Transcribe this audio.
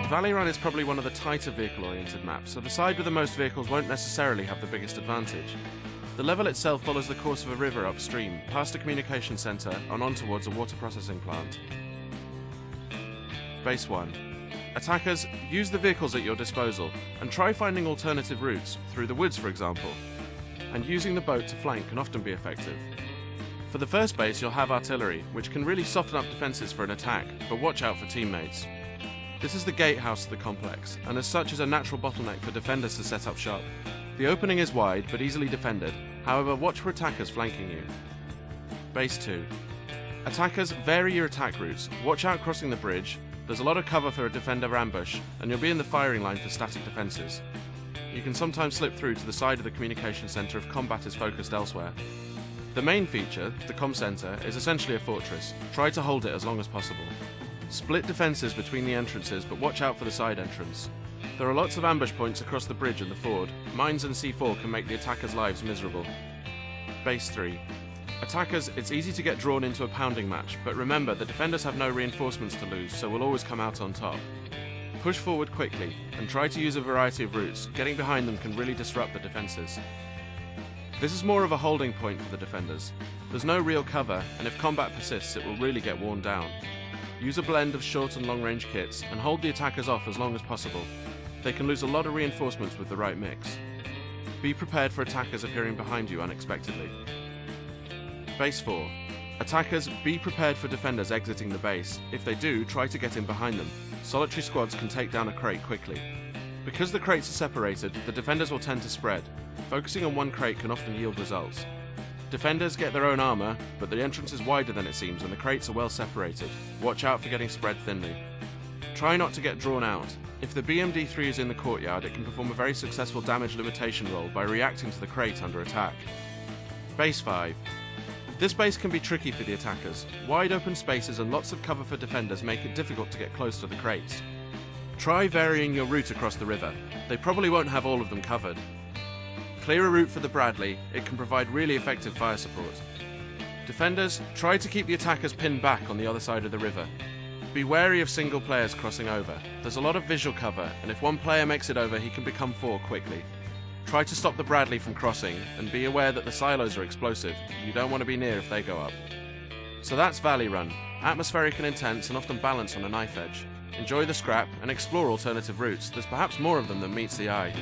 Valley Run is probably one of the tighter vehicle-oriented maps, so the side with the most vehicles won't necessarily have the biggest advantage. The level itself follows the course of a river upstream, past a communication centre and on towards a water processing plant. Base 1. Attackers, use the vehicles at your disposal, and try finding alternative routes, through the woods for example. And using the boat to flank can often be effective. For the first base you'll have artillery, which can really soften up defences for an attack, but watch out for teammates. This is the gatehouse of the complex, and as such is a natural bottleneck for defenders to set up shop. The opening is wide, but easily defended, however watch for attackers flanking you. Base 2. Attackers, vary your attack routes, watch out crossing the bridge, there's a lot of cover for a defender ambush, and you'll be in the firing line for static defences. You can sometimes slip through to the side of the communication centre if combat is focused elsewhere. The main feature, the comm centre, is essentially a fortress. Try to hold it as long as possible. Split defences between the entrances, but watch out for the side entrance. There are lots of ambush points across the bridge and the ford. Mines and C4 can make the attackers' lives miserable. Base 3. Attackers, it's easy to get drawn into a pounding match, but remember the defenders have no reinforcements to lose, so will always come out on top. Push forward quickly, and try to use a variety of routes. Getting behind them can really disrupt the defences. This is more of a holding point for the defenders. There's no real cover, and if combat persists it will really get worn down. Use a blend of short and long range kits, and hold the attackers off as long as possible. They can lose a lot of reinforcements with the right mix. Be prepared for attackers appearing behind you unexpectedly. Base 4. Attackers, be prepared for defenders exiting the base. If they do, try to get in behind them. Solitary squads can take down a crate quickly. Because the crates are separated, the defenders will tend to spread. Focusing on one crate can often yield results. Defenders get their own armour, but the entrance is wider than it seems and the crates are well separated. Watch out for getting spread thinly. Try not to get drawn out. If the BMD-3 is in the courtyard, it can perform a very successful damage limitation roll by reacting to the crate under attack. Base 5. This base can be tricky for the attackers. Wide open spaces and lots of cover for defenders make it difficult to get close to the crates. Try varying your route across the river. They probably won't have all of them covered. Clear a route for the Bradley, it can provide really effective fire support. Defenders, try to keep the attackers pinned back on the other side of the river. Be wary of single players crossing over. There's a lot of visual cover, and if one player makes it over he can become 4 quickly. Try to stop the Bradley from crossing, and be aware that the silos are explosive. You don't want to be near if they go up. So that's Valley Run. Atmospheric and intense and often balanced on a knife edge. Enjoy the scrap and explore alternative routes. There's perhaps more of them than meets the eye.